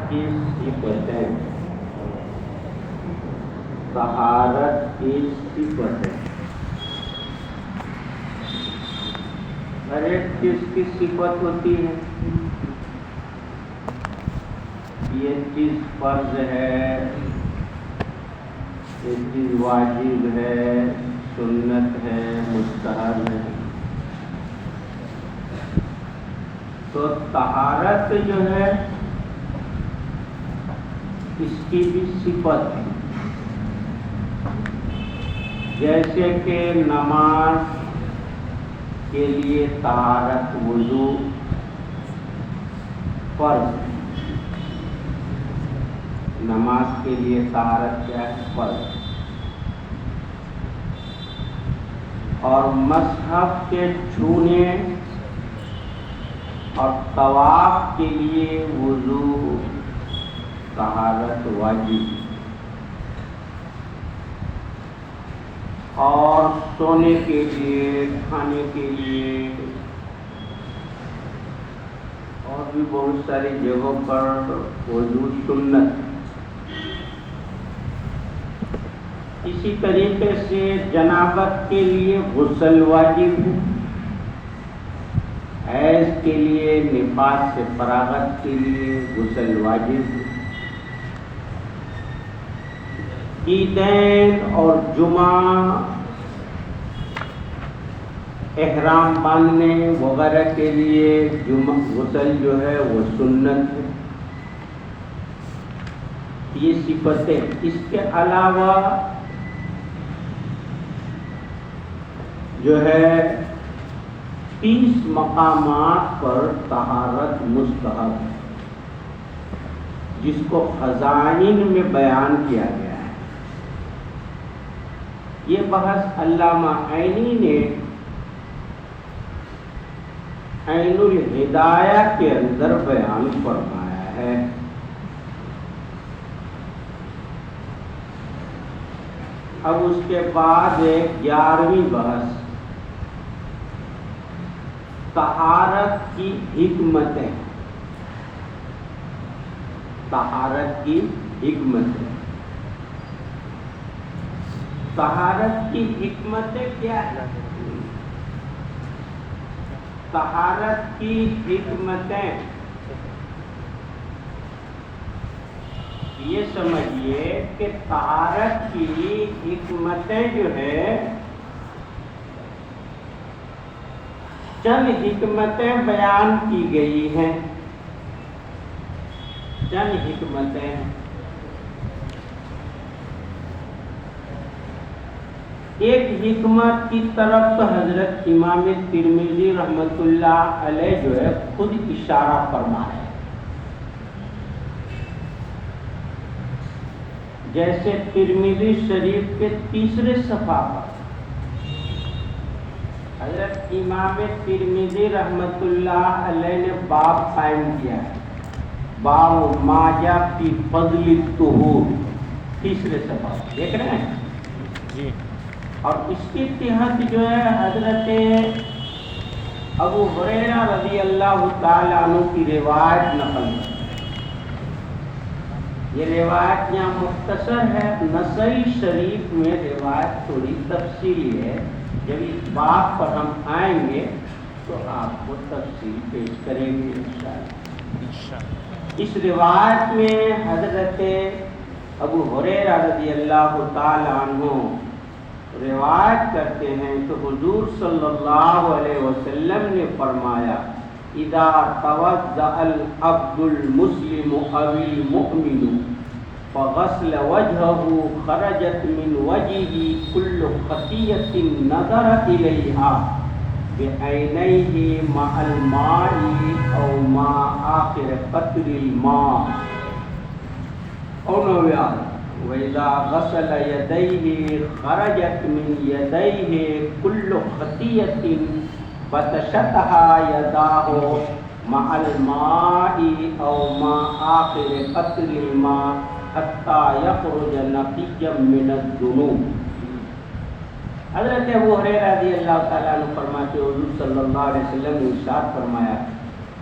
کی صفتیں، طہارت کی صفتیں، ہر ایک چیز کی صفت ہوتی ہے. یہ چیز فرض ہے، یہ چیز واجب ہے، سنت ہے، مستحب ہے. تو طہارت جو ہے اس کی بھی صفت ہے. جیسے کہ نماز کے لیے طہارت وضو فرض ہے. نماز کے لیے طہارت کیا ہے؟ فرض. اور مصحف کے چھونے اور طواف کے لیے وضو طہارت واجب. اور سونے کے لیے، کھانے کے لیے اور بھی بہت ساری جگہوں پر وضو سنت. اسی طریقے سے جنابت کے لیے غسل واجب ہے، حیض کے لیے، نفاس سے فراغت کے لیے غسل واجب ہے. عیدین اور جمعہ، احرام باندھنے وغیرہ کے لیے غسل جو ہے وہ سنت ہے. یہ صفتیں. اس کے علاوہ جو ہے 30 مقامات پر طہارت مستحب ہے، جس کو خزائن میں بیان کیا گیا ہے. یہ بحث علامہ عینی نے عین الہدایہ کے اندر بیان فرمایا ہے. اب اس کے بعد 11ویں بحث طہارت کی حکمتیں. طہارت کی حکمتیں. طہارت کی حکمتیں کیا ہے؟ طہارت کی حکمتیں یہ سمجھیے کہ طہارت کی حکمتیں جو ہے چند حکمتیں بیان کی گئی ہیں. چند حکمتیں. ایک حکمت کی طرف تو حضرت امام ترمذی رحمۃ اللہ علیہ جو ہے خود اشارہ فرمائے. جیسے ترمذی شریف کے 3 صفحہ پر حضرت امام ترمذی رحمۃ اللہ علیہ نے باب قائم کیا ہے، باب ما جاء فی فضل الطہور. 3 صفحہ دیکھ رہے ہیں جی. اور اس کے تحت جو ہے حضرت ابو ہریرہ رضی اللہ تعالیٰ عنہ کی روایت نقل ہے. یہ روایت یہاں مختصر ہے. نسائی شریف میں روایت تھوڑی تفصیلی ہے. جب اس بات پر ہم آئیں گے تو آپ کو تفصیل پیش کریں گے انشاءاللہ. اس روایت میں حضرت ابو ہریرہ رضی اللہ تعالی عنہ روایت کرتے ہیں کہ حضور صلی اللہ علیہ وسلم نے فرمایا اذا توضأ العبد المسلم او المؤمن فغسل وجهه خرجت من وجهه كل خطية نظر إليها بعينيه مع الماء أو مع آخر قطر الماء أو نويان وإذا غسل يديه خرجت من يديه كل خطية فتشتها يداه مع الماء أو مع آخر قطر الماء حتى يخرج نقيا من الذنوب. حضرت ابو ہریرہ رضی اللہ تعالیٰ عنہ فرماتے حضور صلی اللہ علیہ وسلم نے ارشاد فرمایا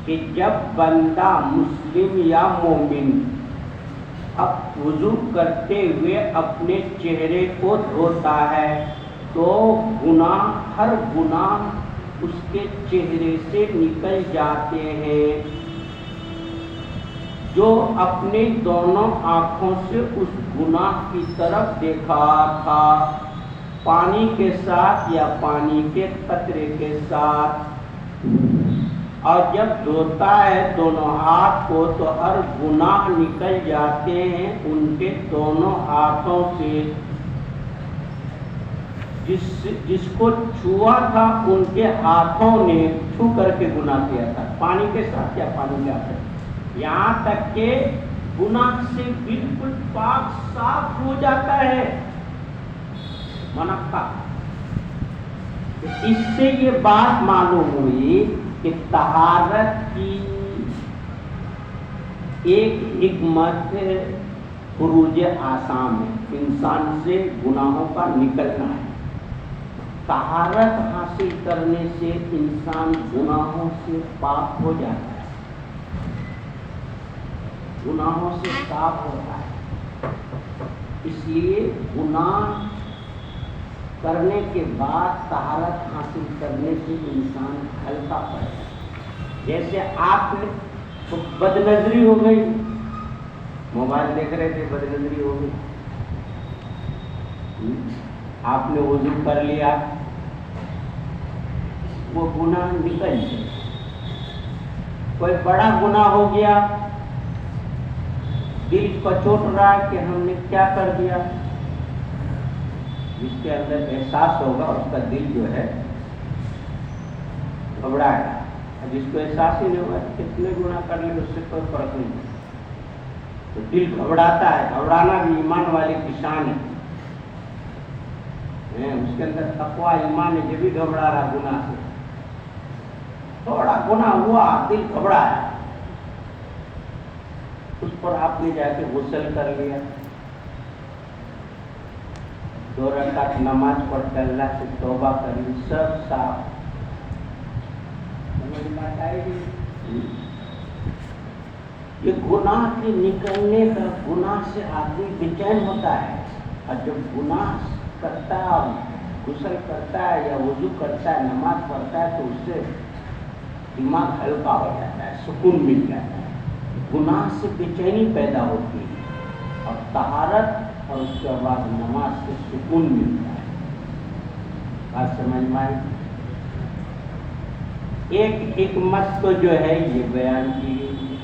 کہ جب بندہ مسلم یا مومن اب وضو کرتے ہوئے اپنے چہرے کو دھوتا ہے تو گناہ، ہر گناہ اس کے چہرے سے نکل جاتے ہیں۔ جو اپنے دونوں آنکھوں سے اس گناہ کی طرف دیکھا تھا، پانی کے ساتھ یا پانی کے قطرے کے ساتھ، اور جب دھوتا ہے دونوں ہاتھ کو تو ہر گناہ نکل جاتے ہیں ان کے دونوں ہاتھوں سے۔ جس کو چھوا تھا ان کے ہاتھوں نے چھو کر کے گناہ کیا تھا، پانی کے ساتھ یا پانی کے ساتھ، یہاں تک کہ گناہ سے بالکل پاک صاف ہو جاتا ہے، منقع۔ اس سے یہ بات معلوم ہوئی کہ طہارت کی ایک حکمت خروج آثام ہے، انسان سے گناہوں کا نکلنا ہے۔ طہارت حاصل کرنے سے انسان گناہوں سے پاک ہو جاتا ہے، گناہوں سے صاف ہوتا ہے۔ اس لیے گناہ کرنے کے بعد طہارت حاصل کرنے سے انسان ہلکا پڑتا ہے۔ جیسے آپ نے بد نظری ہو گئی، موبائل دیکھ رہے تھے، بد نظری ہو گئی، آپ نے وضو کر لیا، وہ گناہ نکل گیا۔ کوئی بڑا گناہ ہو گیا، دل پچوٹ رہا کہ ہم نے کیا کر دیا، جس کے اندر احساس ہوگا اس کا دل جو ہے گھبرائے گا، جس کو احساس ہی نہیں ہوگا کتنے گناہ کر لیں اس سے کوئی فرق نہیں، تو دل گھبراتا ہے۔ گھبرانا بھی ایمان والے کی شان ہے، اس کے اندر تقوی ایمان ہے، جب بھی گھبرا رہا گناہ سے، تھوڑا گناہ ہوا دل گھبرا ہے، اس پر آپ نے جا کے غسل کر لیا، 2 رکعت نماز پڑھ کر اللہ سے توبہ کر لی، سب صاف۔ سمجھ میں آئے گی؟ یہ گناہ کے نکلنے کا، گناہ سے آدمی بے چین ہوتا ہے، اور جب گناہ کرتا ہے اور غسل کرتا ہے یا وضو کرتا ہے، نماز پڑھتا ہے، تو اس سے دماغ ہلکا ہو جاتا ہے، سکون مل جاتا ہے، گناہ سے بے چینی پیدا ہوتی ہے، اور طہارت اور اس کے بعد نماز سے سکون ملتا ہے۔ بات سمجھ میں آئی؟ ایک حکمت تو جو ہے یہ بیان کی گئی،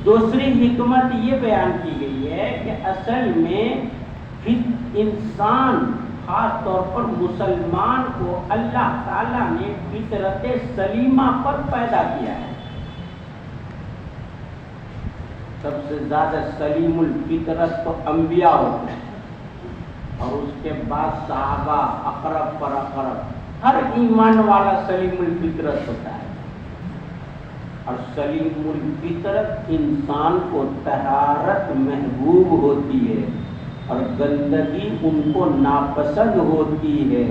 دوسری حکمت یہ بیان کی گئی ہے کہ اصل میں انسان، خاص طور پر مسلمان کو اللہ تعالیٰ نے فطرت سلیمہ پر پیدا کیا ہے۔ سب سے زیادہ سلیم الفطرت تو انبیاء ہوتے ہیں، اور اس کے بعد صحابہ، اقرب پر اقرب، ہر ایمان والا سلیم الفطرت ہوتا ہے۔ اور سلیم الفطرت انسان کو طہارت محبوب ہوتی ہے اور گندگی ان کو ناپسند ہوتی ہے،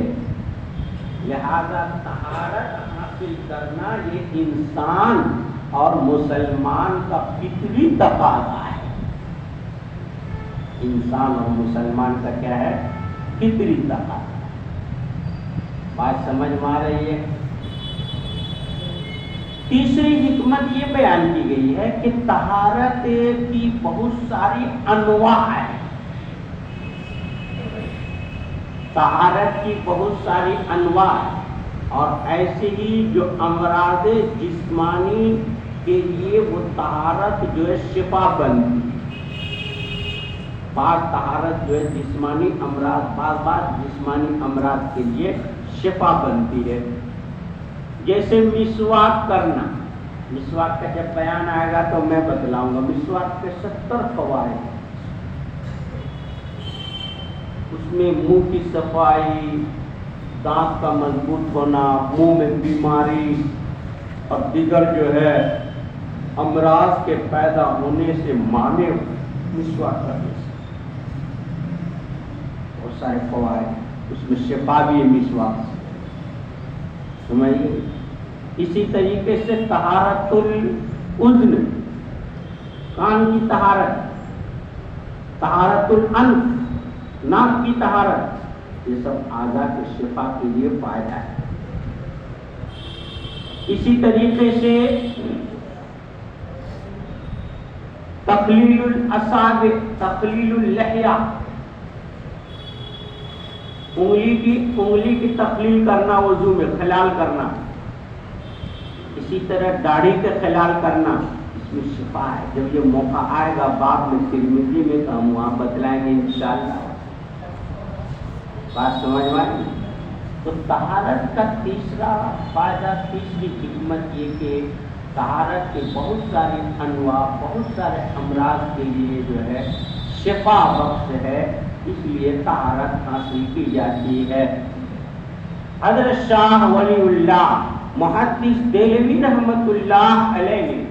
لہذا طہارت حاصل کرنا یہ انسان اور مسلمان کا فطری تقاضا ہے۔ انسان اور مسلمان کا کیا ہے؟ فطری تقاضا۔ بات سمجھ میں آ رہی ہے؟ تیسری حکمت یہ بیان کی گئی ہے کہ طہارت کی بہت ساری انواع ہیں، طہارت کی بہت ساری انواع ہیں، اور ایسے ہی جو امراض جسمانی کے لیے وہ طہارت جو ہے شفا بنتی ہے، بعض طہارت جو ہے جسمانی امراض، بعض جسمانی امراض کے لیے شفا بنتی ہے۔ جیسے مسواک کرنا، مسواک کا جب بیان آئے گا تو میں بتلاؤں گا، مسواک کے 70 فوائد ہیں، اس میں منہ کی صفائی، دانت کا مضبوط ہونا، منہ میں بیماری اور دیگر جو ہے امراض کے پیدا ہونے سے مانے مسواک کرنے سے بہت سارے فوائد، اس میں شفا بھی ہے مسواک سے، سمجھئے؟ اسی طریقے سے طہارت الاذن، کان کی طہارت، طہارت الانف، ناک کی طہارت، یہ سب اعضاء کے شفا کے لیے فائدہ ہے۔ اسی طریقے سے تقلیل الاصابع، تقلیل اللحیہ، انگلی کی تقلیل کرنا، وضو میں خلال کرنا، اسی طرح داڑھی کا خلال کرنا، اس میں شفا ہے۔ جب یہ موقع آئے گا باب میں ترمذی میں تو ہم وہاں بتلائیں گے انشاءاللہ۔ بات سمجھ میں آئی؟ تو طہارت کا تیسرا فائدہ، تیسری حکمت یہ کہ طہارت کے بہت سارے انواع، بہت سارے امراض کے لیے جو ہے شفا بخش ہے، اس لیے طہارت حاصل کی جاتی ہے۔ حضرت شاہ ولی اللہ محدث دہلوی رحمۃ اللہ علیہ نے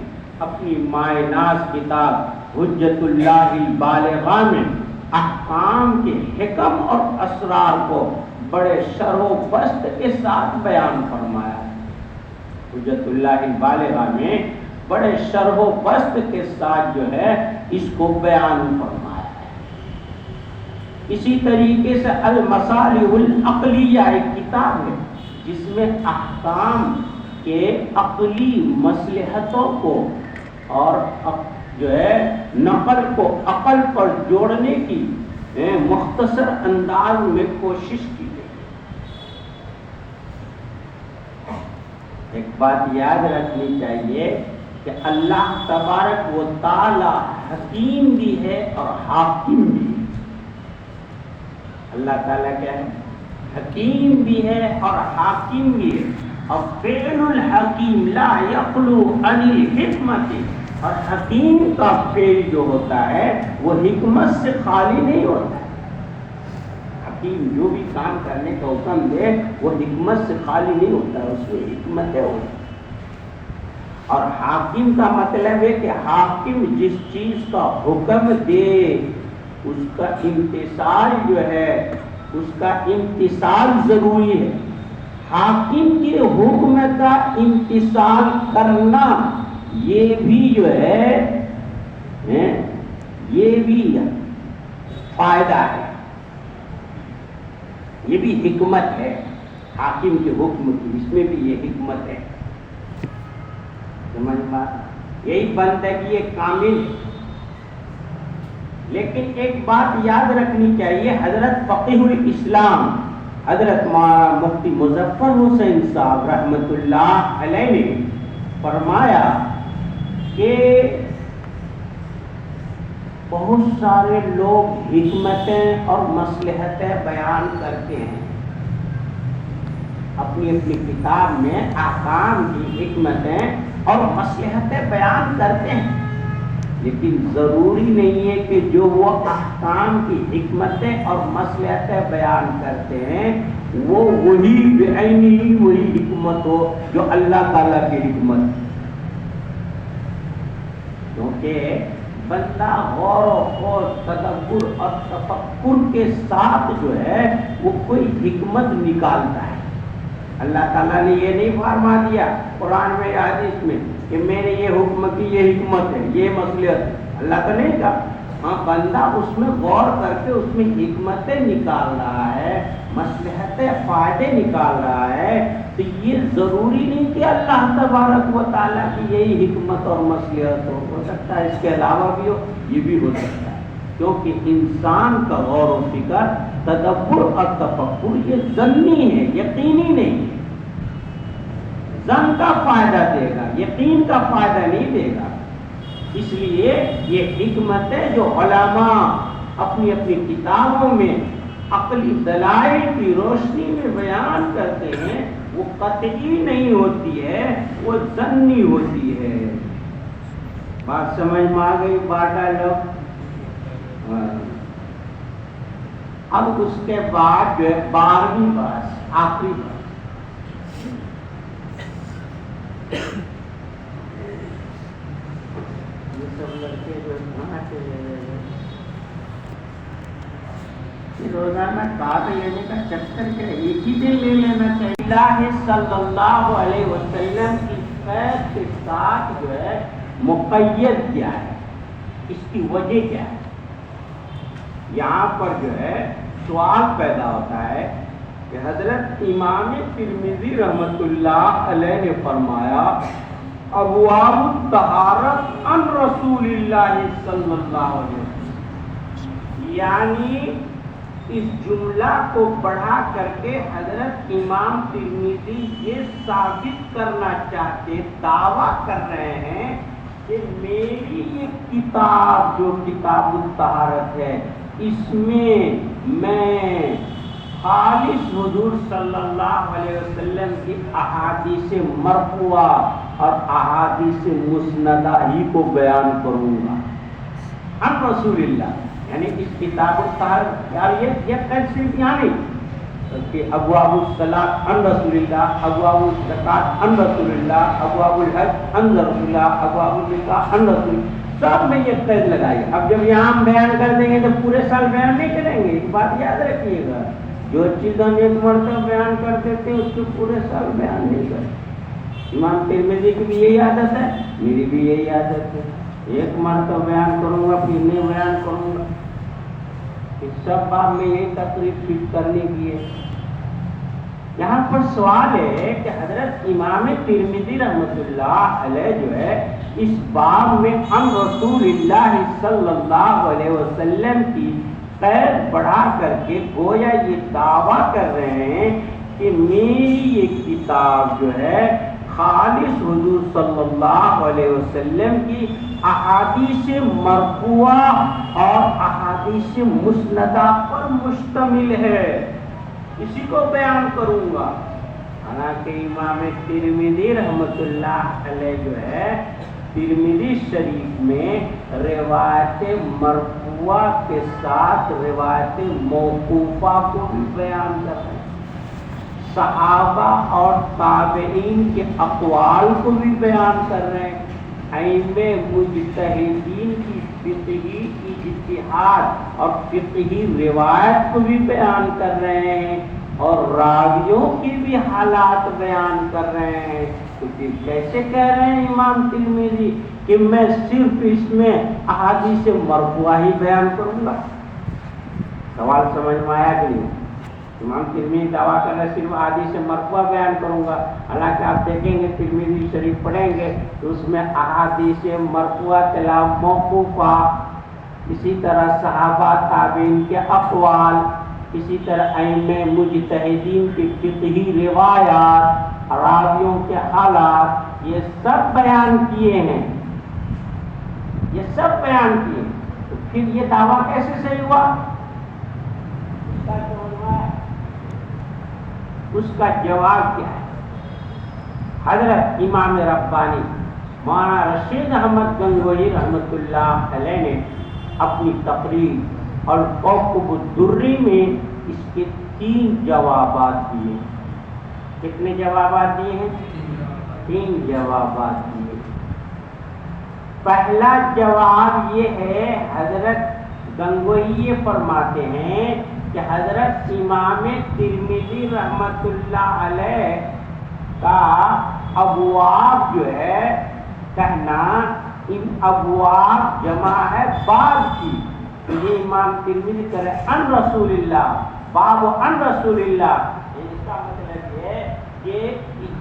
اپنی مائے ناز کتاب حجت اللہ البالغہ میں احکام کے حکم اور اسرار کو بڑے شرح و بسط کے ساتھ بیان فرمایا۔ حجت اللہ البالغہ میں بڑے شرح و بسط کے ساتھ جو ہے اس کو بیان فرمایا ہے۔ اسی طریقے سے المصالح العقلیہ ایک کتاب ہے جس میں احکام کے عقلی مصلحتوں کو اور جو ہے نقل کو عقل پر جوڑنے کی مختصر انداز میں کوشش کی گئی۔ ایک بات یاد رکھنی چاہیے کہ اللہ تبارک و تعالی حکیم بھی ہے اور حاکم بھی ہے۔ اللہ تعالیٰ کیا ہے؟ حکیم بھی ہے اور حاکم بھی ہے۔ اور فعل الحکیم لا یخلو عن الحکمت، اور حکیم کا فعل جو ہوتا ہے وہ حکمت سے خالی نہیں ہوتا ہے۔ حکیم جو بھی کام کرنے کا حکم دے وہ حکمت سے خالی نہیں ہوتا ہے، اس میں حکمتیں ہوتی ہیں۔ اور حاکم کا مطلب ہے کہ حاکم جس چیز کا حکم دے اس کا امتثال جو ہے، اس کا امتثال ضروری ہے۔ حاکم کے حکم کا امتثال کرنا یہ بھی جو ہے یہ بھی فائدہ ہے، یہ بھی حکمت ہے حاکم کے حکم کی، اس میں بھی یہ حکمت ہے۔ سمجھ بات؟ یہی بندگی کامل ہے۔ لیکن ایک بات یاد رکھنی چاہیے، حضرت فقیہ الاسلام حضرت مفتی مظفر حسین صاحب رحمۃ اللہ علیہ نے فرمایا کہ بہت سارے لوگ حکمتیں اور مصلحتیں بیان کرتے ہیں، اپنی اپنی کتاب میں احکام کی حکمتیں اور مصلحتیں بیان کرتے ہیں، لیکن ضروری نہیں ہے کہ جو وہ احکام کی حکمتیں اور مصلحتیں بیان کرتے ہیں وہ وہی بعینی وہی حکمت ہو جو اللہ تعالیٰ کی حکمت، کیونکہ بندہ غور و خوض، تدبر اور تفکر کے ساتھ جو ہے وہ کوئی حکمت نکالتا ہے۔ اللہ تعالیٰ نے یہ نہیں فرما دیا قرآن میں یا حدیث میں کہ میں نے یہ حکم کی، یہ حکمت ہے، یہ مصلحت، اللہ کا نہیں کہا۔ ہاں بندہ اس میں غور کر کے اس میں حکمتیں نکال رہا ہے، مصلحتیں، فائدے نکال رہا ہے، تو یہ ضروری نہیں کہ اللہ تبارک و تعالیٰ کی یہی حکمت اور مصلحت ہو سکتا ہے اس کے علاوہ بھی ہو، یہ بھی ہو سکتا ہے، کیونکہ انسان کا غور و فکر، تدبر اور تفکر یہ ظنی ہے، یقینی نہیں ہے۔ ظن کا فائدہ دے گا، یقین کا فائدہ نہیں دے گا۔ اس لیے یہ حکمتیں جو علماء اپنی اپنی کتابوں میں عقلی دلائل کی روشنی میں بیان کرتے ہیں وہ قطعی نہیں ہوتی ہے، وہ ظنی ہوتی ہے۔ بات سمجھ میں آ گئی؟ باٹا لوگ اب اس کے بعد جو ہے 12ویں بات، آخری بات، یہ سب لڑکے جو کہاں چلے گئے؟ روزانہ کارڈ لینے کا چکر کیا ہے؟ ایک ہی دن لے لینا چاہیے۔ اللہ صلی اللہ علیہ وسلم کی قید کے ساتھ جو ہے مقید کیا ہے، اس کی وجہ کیا ہے؟ یہاں پر جو ہے سوال پیدا ہوتا ہے کہ حضرت امام ترمذی رحمۃ اللہ علیہ نے فرمایا ابواب الطہارت عن رسول اللہ صلی اللہ علیہ وسلم، یعنی اس جملہ کو بڑھا کر کے حضرت امام ترمذی یہ ثابت کرنا چاہتے، دعویٰ کر رہے ہیں کہ میری یہ کتاب جو کتاب الطہارت ہے، اس میں خالص حضور صلی اللہ علیہ وسلم کی احادیث مرفوعہ اور احادیث مسندہ ہی کو بیان کروں گا عن رسول اللہ، یعنی اس کتاب الطہارت یار یہ کیسے یہاں نہیں کہ ابواب الصلاۃ عن رسول اللہ، ابواب الزکات عن رسول اللہ، ابواب الحج عن رسول اللہ، ابواب النکاح عن رسول اللہ، سب میں یہ قید لگائی۔ اب جب یہاں ہم بیان کر دیں گے تو پورے سال بیان نہیں کریں گے، ایک بات یاد رکھیے گا، جو چیز ہم ایک مرتبہ بیان کر دیتے ہیں اس کو پورے سال بیان نہیں کرتے۔ امام ترمذی کی بھی یہی عادت ہے، میری بھی یہی عادت ہے، ایک مرتبہ بیان کروں گا پھر نہیں بیان کروں گا۔ اس سب بات میں یہی تقریب فٹ کرنے کی ہے۔ یہاں پر سوال ہے کہ حضرت امام ترمذی رحمۃ اللہ علیہ جو ہے اس باب میں عن رسول اللہ صلی اللہ علیہ وسلم کی قید بڑھا کر کے گویا یہ دعویٰ کر رہے ہیں کہ میری یہ کتاب جو ہے خالص حضور صلی اللہ علیہ وسلم کی احادیث مرفوعہ اور احادیث مسندہ پر مشتمل ہے، اسی کو بیان کروں گا۔ حالانکہ امام ترمذی رحمۃ اللہ علیہ جو ہے ترمذی شریف میں روایت مرفوعہ کے ساتھ روایت موقوفہ کو بھی بیان کر رہے ہیں، صحابہ اور تابعین کے اقوال کو بھی بیان کر رہے ہیں، ائمہ مجتہدین کی فقہی اجتہاد اور فقہی روایت کو بھی بیان کر رہے ہیں اور راویوں کی بھی حالات بیان کر رہے ہیں۔ تو پھر کیسے کہہ رہے ہیں امام ترمذی کہ میں صرف اس میں احادیث مرفوعہ ہی بیان کروں گا؟ سوال سمجھ میں آیا کہ نہیں؟ امام ترمذی دعویٰ کر رہے صرف احادیث مرفوعہ بیان کروں گا، حالانکہ آپ دیکھیں گے ترمذی شریف پڑھیں گے تو اس میں احادیث مرفوعہ کے علاوہ موقوفہ، اسی طرح صحابہ تابعین کے اقوال، اسی طرح ائمہ مجتہدین کی فقہی روایات، راویوں کے حالات، یہ سب بیان کیے ہیں، یہ سب بیان کیے۔ تو پھر یہ دعویٰ کیسے صحیح ہوا؟ اس کا جواب کیا ہے؟ حضرت امام ربانی مولانا رشید احمد گنگوہی رحمۃ اللہ علیہ نے اپنی تقریر اور کوکب الدری میں اس کے 3 جوابات دیے۔ کتنے جوابات دیے ہیں؟ 3 جوابات دیے۔ پہلا جواب یہ ہے، حضرت گنگوہی یہ فرماتے ہیں کہ حضرت امام ترمذی رحمۃ اللہ علیہ کا ابواب جو ہے کہنا، ان ابواب جمع ہے باب کی، تو یہ امام ترمذی کرے عن رسول اللہ، باب عن رسول اللہ، اس کا مطلب یہ ہے کہ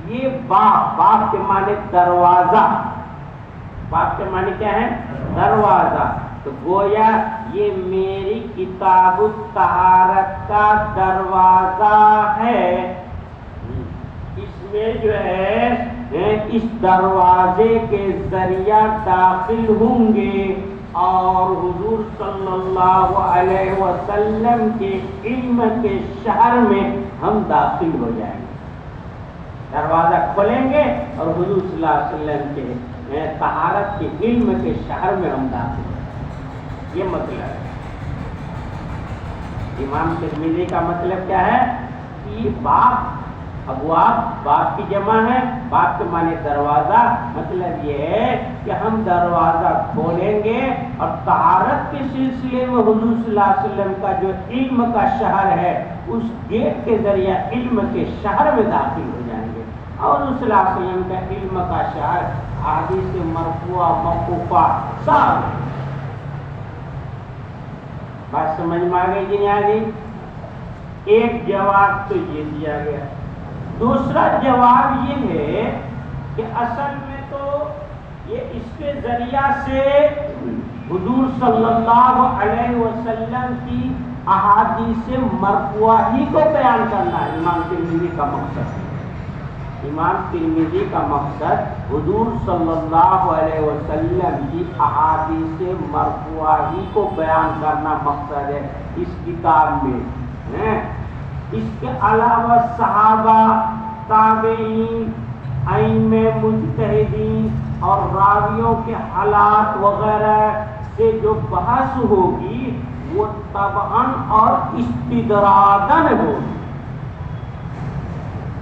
یہ باب کے معنی دروازہ، باب کے معنی کیا ہے؟ دروازہ۔ تو گویا یہ میری کتاب الطہارت کا دروازہ ہے، اس میں جو ہے اس دروازے کے ذریعہ داخل ہوں گے اور حضور صلی اللہ علیہ وسلم کے علم کے شہر میں ہم داخل ہو جائیں گے۔ دروازہ کھولیں گے اور حضور صلی اللہ علیہ وسلم کے طہارت کے علم کے شہر میں ہم داخل ہو جائیں گے، یہ مطلب ہے۔ امام ترمذی کا مطلب کیا ہے کہ یہ باب ابواب باب کی جمع ہے، باب کے معنی دروازہ، مطلب یہ ہے کہ ہم دروازہ کھولیں گے اور طہارت کے سلسلے میں حضور صلی اللہ علیہ وسلم کا جو علم کا شہر ہے اس گیٹ کے ذریعہ علم کے شہر میں داخل ہو جائیں گے، اور حضور صلی اللہ علیہ وسلم کا علم کا شہر احادیث مرفوعہ موقوفہ سب بات سمجھ میں آ گئی کہ نہیں آ گئی؟ ایک جواب تو یہ دیا گیا۔ دوسرا جواب یہ ہے کہ اصل میں تو یہ اس کے ذریعہ سے حضور صلی اللہ علیہ وسلم کی احادیث مرفوعہ ہی کو بیان کرنا ہے امام ترمذی کا مقصد۔ امام ترمذی کا مقصد حضور صلی اللہ علیہ وسلم کی احادیث مرفوعہ ہی کو بیان کرنا مقصد ہے اس کتاب میں۔ اس کے علاوہ صحابہ، تابعین، ائمہ مجتہدین اور راویوں کے حالات وغیرہ سے جو بحث ہوگی وہ طبعاً اور استدراجاً ہوگی۔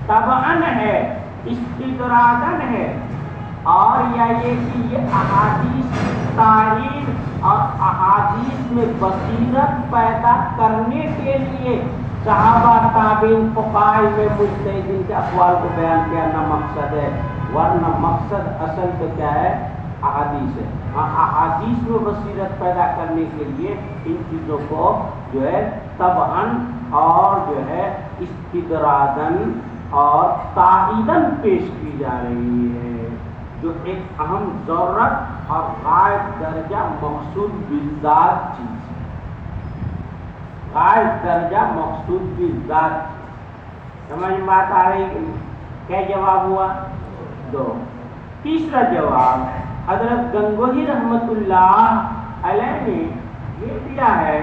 طبعاً ہے، استدراجاً ہے، اور یا یہ کہ یہ احادیث کی تعریف اور احادیث میں بصیرت پیدا کرنے کے لیے صحابہ، تابعین، فقہاء میں مجتہدین کے اقوال کو بیان کرنا مقصد ہے، ورنہ مقصد اصل تو کیا ہے؟ احادیث ہے۔ احادیث میں بصیرت پیدا کرنے کے لیے ان چیزوں کو جو ہے طبعاً اور جو ہے استدراجاً اور تائیداً پیش کی جا رہی ہے، جو ایک اہم ضرورت اور غائب درجہ مقصود بالذات چیز ہے۔ غائب درجہ مقصود بالذات، سمجھ میں بات آ رہی ہے؟ کیا جواب ہوا؟ دو۔ تیسرا جواب حضرت گنگوہی رحمت اللہ علیہ نے یہ دیا ہے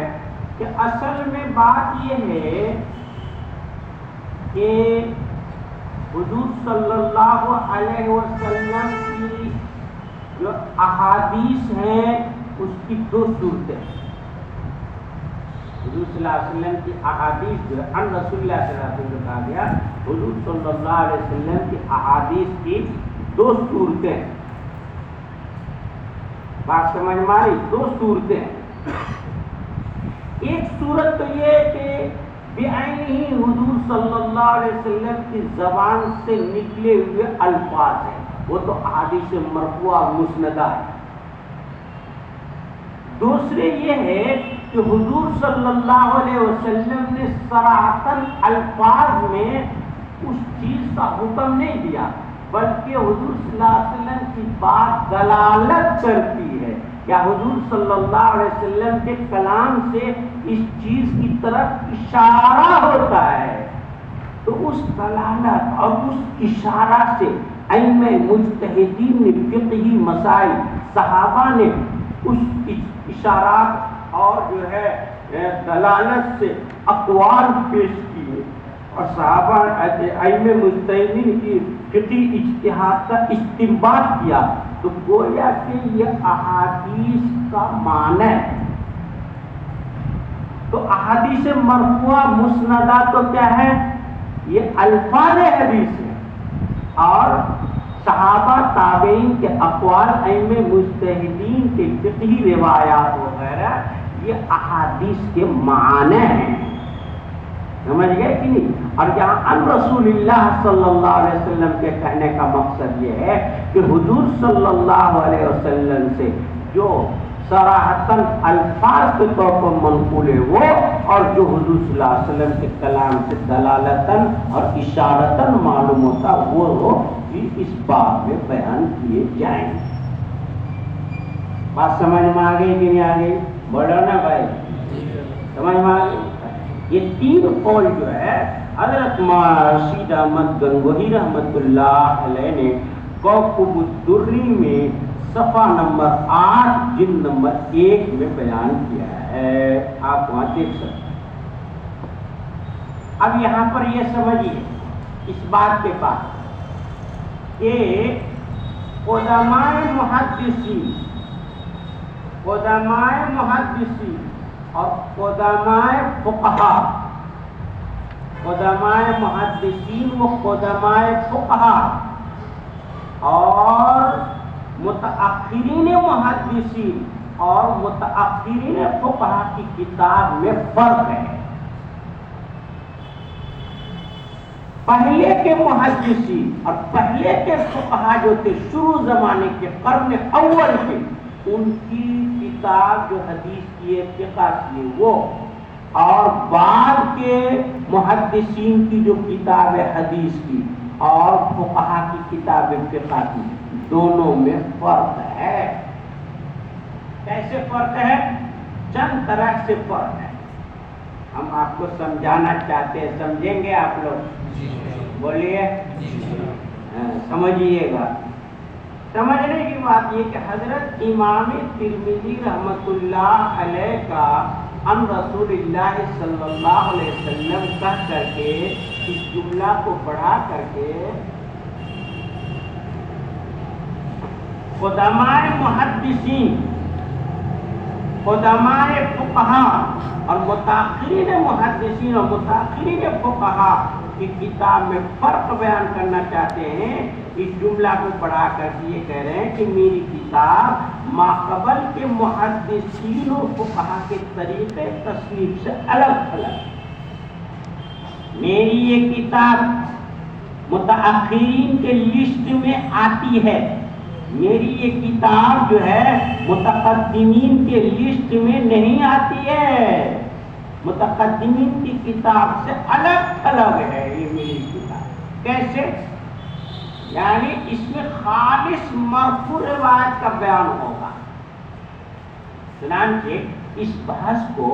کہ اصل میں بات یہ ہے کہ حضور صلی اللہ علیہ وسلم کی جو احادیث ہیں اس کی دو صورتیں ہیں۔ حضور صلی اللہ علیہ وسلم کی احادیث جو عن رسول اللہ صلی اللہ علیہ وسلم کہا گیا، حضور صلی اللہ علیہ وسلم کی احادیث کی دو صورتیں، بات سمجھ میں آئی؟ دو صورتیں۔ ایک صورت تو یہ کہ بعینہ حضور صلی اللہ علیہ وسلم کی زبان سے نکلے ہوئے الفاظ ہیں، وہ تو احادیث مرفوعہ مسندہ ہے۔ دوسرے یہ ہے کہ حضور صلی اللہ علیہ وسلم نے صراحتاً الفاظ میں اس چیز کا حکم نہیں دیا، بلکہ حضور صلی اللہ علیہ وسلم کی بات دلالت کرتی ہے، یا حضور صلی اللہ علیہ وسلم کے کلام سے اس چیز کی طرف اشارہ ہوتا ہے، تو اس دلالت اور اس اشارہ سے ائمہ مجتہدین نے فقہی مسائل، صحابہ نے اس اشارات اور جو ہے دلالت سے اقوال پیش کیے، اور صحابہ ائمہ مجتہدین کی فقہی اجتہاد کا استنباط کیا، تو گویا کہ یہ احادیث کا معنی ہے۔ تو احادیث مرفوعہ مسندہ تو کیا ہے؟ یہ الفاظ حدیث ہے، اور صحابہ، تابعین کے اقوال، ائمہ مجتہدین کے فقہی روایات وغیرہ یہ احادیث کے معنی ہیں، سمجھ گئے کہ نہیں؟ اور جہاں ان رسول اللہ صلی اللہ علیہ وسلم کے کہنے کا مقصد یہ ہے کہ حضور صلی اللہ علیہ وسلم سے جو صراحتاً الفاظ کے طور پر منقول ہے وہ، اور جو حضور صلی اللہ علیہ وسلم کے کلام سے دلالتاً اور اشارتاً معلوم ہوتا وہ بھی اس باب میں بیان کیے جائیں۔ بات سمجھ میں آ گئی کہ نہیں آ گئی؟ بڑھو نا بھائی، سمجھ میں آ گئی؟ یہ تین قول جو ہے حضرت رشید احمد گنگوہی رحمت اللہ علیہ نے کوكب الدری میں صفحہ نمبر 8 جلد نمبر 1 میں بیان کیا ہے، آپ وہاں دیکھ سکتے ہیں۔ اب یہاں پر یہ سمجھیے اس بات کے بعد کہ قدماء محدثین اور قدماء فقہا، قدمائے محدثین و قدمائے فقہا اور متأخرین محدثین اور متأخرین فقہا کی کتاب میں فرق ہے۔ پہلے کے محدثین اور پہلے کے فقہا جو تھے شروع زمانے کے قرن اول کے، ان کی کتاب جو حدیث کی ہے فقہ کی وہ، اور بعد کے محدثین کی جو کتاب ہے حدیث کی اور فقہا کی کتاب فقہ کی، دونوں میں فرق ہے۔ کیسے فرق ہے؟ چند طرح سے فرق ہے، ہم آپ کو سمجھانا چاہتے ہیں، سمجھیں گے آپ لوگ؟ بولیے، سمجھیے گا۔ سمجھنے کی بات یہ کہ حضرت امام ترمذی رحمۃ اللہ علیہ کا ان رسول اللہ صلی اللہ علیہ وسلم کہہ کر کے اس جملہ کو بڑھا کر کے قدمائے محدثین، قدمائے فقہا اور متأخرین محدثین اور متأخرین فقہا کی کتاب میں فرق بیان کرنا چاہتے ہیں۔ اس جملہ کو بڑھا کر کے یہ کہہ رہے ہیں کہ میری کتاب ماقبل کے محدثین و فقہا کے طریقے تصنیف سے الگ الگ ہے۔ میری یہ کتاب متأخرین کے لسٹ میں آتی ہے، میری یہ کتاب جو ہے متقدمین کے لسٹ میں نہیں آتی ہے، متقدمین کی کتاب سے الگ الگ ہے یہ میری کتاب۔ کیسے؟ یعنی اس میں خالص مرفوع روایت کا بیان ہوگا۔ چنانچہ اس بحث کو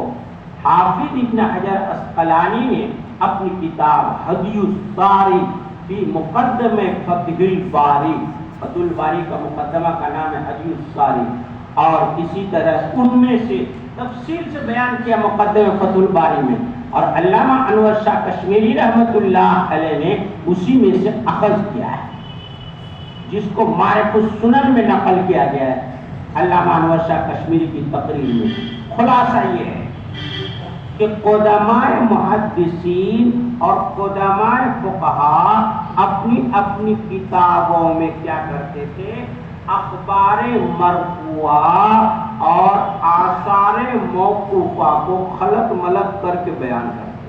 حافظ ابن حجر عسقلانی نے اپنی کتاب ہدی الساری فی مقدمہ فتح الباری، فتح الباری کا مقدمہ کا نام ہے ہدی الساری، اور اسی طرح ان میں سے تفصیل سے بیان کیا مقدمہ فتح الباری میں، اور علامہ انور شاہ کشمیری رحمۃ اللہ علیہ نے اسی میں سے اخذ کیا ہے، جس کو معرف السنن میں نقل کیا گیا ہے علامہ انور شاہ کشمیری کی تقریر میں۔ خلاصہ یہ ہے کہ قدمائے محدثین اور قدمائے فقہا اپنی اپنی کتابوں میں کیا کرتے تھے؟ اخبار مرفوعہ اور آثار موقوفہ کو خلط ملط کر کے بیان کرتے،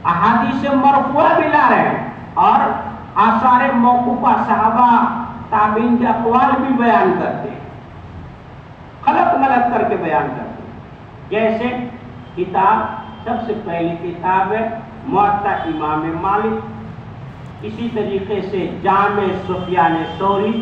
احادیث مرفوعہ بھی لا رہے ہیں اور آثار موقوفہ صحابہ تابعین کے اقوال بھی بیان کرتے ہیں، خلط ملط کر کے بیان کرتے ہیں۔ جیسے کتاب، سب سے پہلی کتاب ہے موطا امام مالک، اسی طریقے سے جامع سفیان ثوری،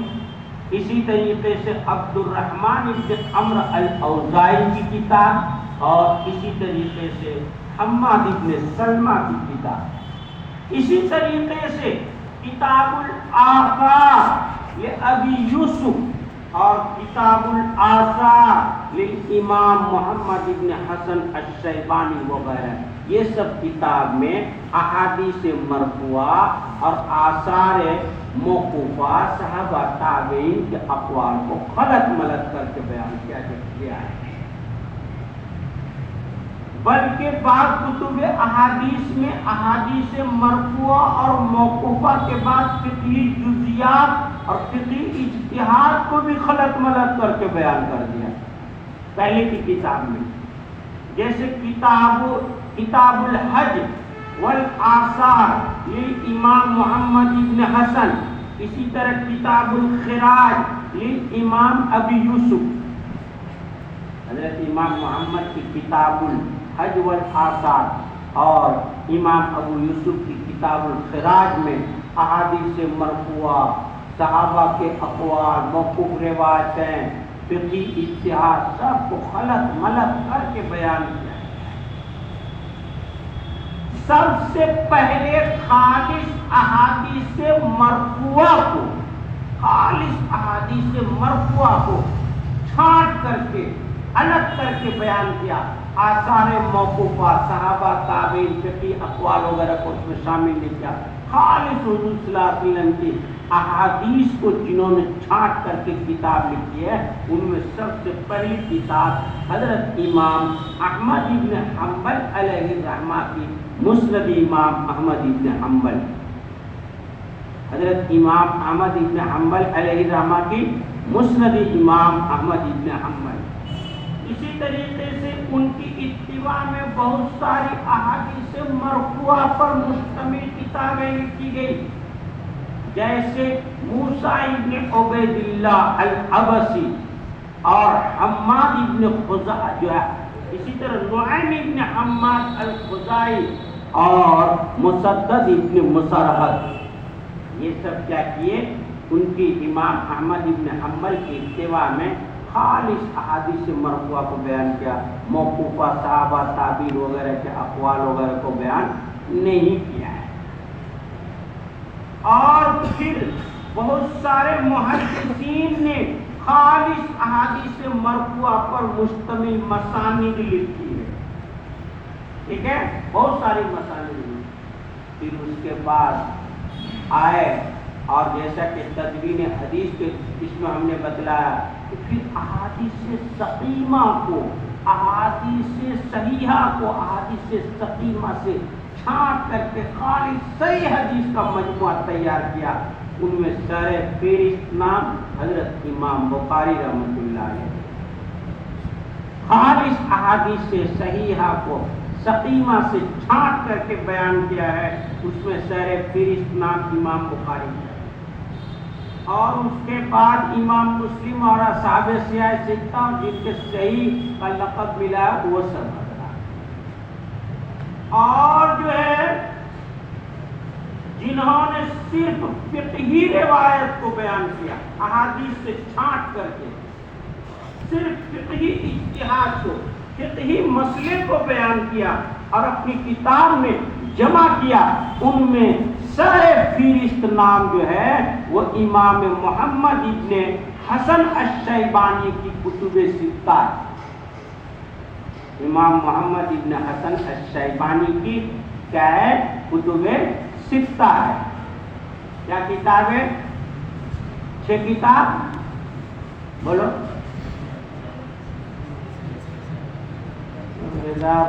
اسی طریقے سے عبد الرحمن بن عمرو الاوزاعی کی کتاب، اور اسی طریقے سے حماد بن سلمہ کی کتاب، اسی طریقے سے کتاب الآثار لابی یوسف اور کتاب الآثار للامام محمد بن حسن الشیبانی وغیرہ۔ یہ سب کتاب میں احادیث مرفوعہ اور آثار موقوفہ صحابہ تابعین کے اقوال کو خلط ملط کر کے بیان کیا گیا ہے۔ بلکہ بعض کتب احادیث میں احادیث مرفوعہ اور موقوفہ کے بعد فقہی جزیات اور فقہی اجتہاد کو بھی خلط ملط کر کے بیان کر دیا پہلے کی کتاب میں، جیسے کتاب الحج والآثار للامام محمد بن حسن، اسی طرح کتاب الخراج للامام ابی یوسف۔ حضرت امام محمد کی کتاب الحج والآثار اور امام ابو یوسف کی کتاب الخراج میں احادیث مرفوعہ، صحابہ کے اقوال، موقوف روایتیں، فقہی اجتہاد سب کو خلط ملط کر کے بیان کیا ہے۔ سب سے پہلے خالص احادیث مرفوعہ کو، خالص احادیث مرفوعہ کو چھانٹ کر کے الگ کر کے بیان کیا، آثار موقوفہ صحابہ تابعین فقہی اقوال وغیرہ کو اس میں شامل نہیں کیا، خالص حضور صلی اللہ علیہ وسلم کی احادیث کو جنہوں نے چھانٹ کر کے کتاب لکھی ہے، ان میں سب سے پہلی کتاب حضرت امام احمد ابن حنبل علیہ الرحمہ کی مسند امام احمد ابن حنبل، حضرت امام احمد ابن حنبل علیہ الرحمہ کی مسند امام احمد ابن حنبل۔ اسی طریقے سے ان کی اتباع میں بہت ساری احادیث مرفوعہ پر مشتمل کتابیں لکھی گئی، جیسے موسیٰ ابن عبید اللہ العبسی اور حماد ابن خزاعہ جو ہے، اسی طرح نعیم ابن حماد الخزاعی اور مسدد ابن مسرحد، یہ سب کیا کیے؟ ان کی امام احمد ابن حنبل کی اتباع میں خالص احادیث مرفوعہ کو بیان کیا، موقوفہ صحابہ تابعین وغیرہ کے اقوال وغیرہ کو بیان نہیں کیا ہے۔ اور پھر بہت سارے محدثین نے خالص احادیث مرفوعہ پر مشتمل مسانید لکھی ہے، ٹھیک ہے، بہت ساری مسانید لکھی۔ پھر اس کے بعد آئے اور جیسا کہ تدوین حدیث کے اس میں ہم نے بتلایا کہ پھر احادیث سقیمہ کو، احادیث صحیحہ کو احادیث سقیمہ سے چھانٹ کر کے خالص صحیح حدیث کا مجموعہ تیار کیا۔ ان میں سر فہرست نام حضرت امام بخاری رحمۃ اللہ علیہ، خالص احادیث صحیحہ کو سقیمہ سے چھانٹ کر کے بیان کیا ہے، اس میں سر فہرست نام امام بخاری ہے۔ اور اس کے بعد امام مسلم اور اصحاب سیاہ ستہ جن کے صحیح کا لقب ملا ہے وہ سب بتلا۔ اور جو ہے جنہوں نے صرف فقہی روایت کو بیان کیا، احادیث سے چھانٹ کر کے صرف فقہی اجتہاد کو، فقہی مسئلے کو بیان کیا اور اپنی کتاب میں جمع کیا، ان میں سر فہرست نام جو ہے وہ امام محمد ابن حسن الشیبانی کی کتب ستہ ہے۔ امام محمد ابن حسن الشیبانی کی کیا ہے؟ کتب ستہ ہے۔ کیا کتاب ہے؟ 6 کتاب بولو۔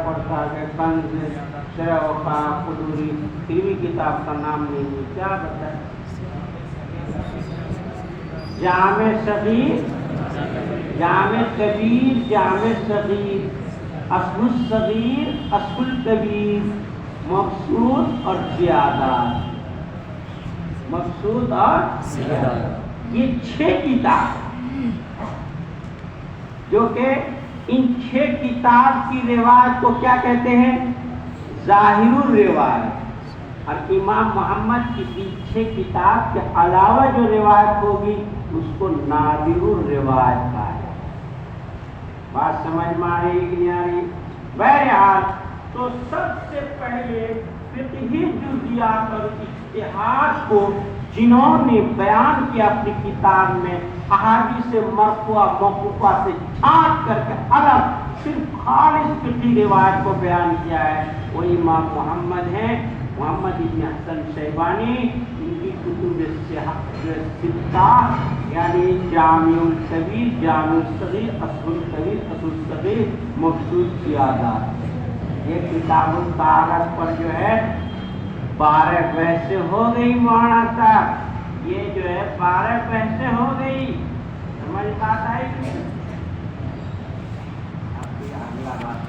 پڑھتا ہے کنز، شرح وفا، قدوری، تیرہویں کتاب کا نام نہیں ہے، کیا بتا؟ جامع صغیر، جامع کبیر، جامع صغیر، اصل الصغیر، اصل الکبیر، مقصود اور زیادات، مقصود اور زیادات، یہ 6 کتاب جو کہ ان 6 کتاب کی روایت کو کیا کہتے ہیں؟ ظاہر الروایت۔ اور امام محمد کی 6 کتاب کے علاوہ جو روایت ہوگی اس کو نادر الروایت کہا ہے۔ بات سمجھ میں آ رہی کہ نہیں آ رہی؟ بہرحال تو سب سے پہلے فقہی جزیات اور اجتہاد کو جنہوں نے بیان کیا اپنی کتاب میں، احادیث مرفوعہ موقوفہ سے چھانٹ کر کے الگ صرف خالص فقہی روایت کو بیان کیا ہے، وہ امام محمد ہیں، محمد ابن حسن شیبانی۔ ان کی کتب ستہ یعنی جامع الکبیر، جامع الصغیر، اصل الکبیر، اصل الصغیر، مقصود زیادات، یہ کتاب الطہارت پر جو ہے 12 بحثیں ہو گئی مولانا صاحب، یہ جو ہے 12 بحثیں ہو گئی، سمجھ بات آئی کہ نہیں؟ اب اگلا بات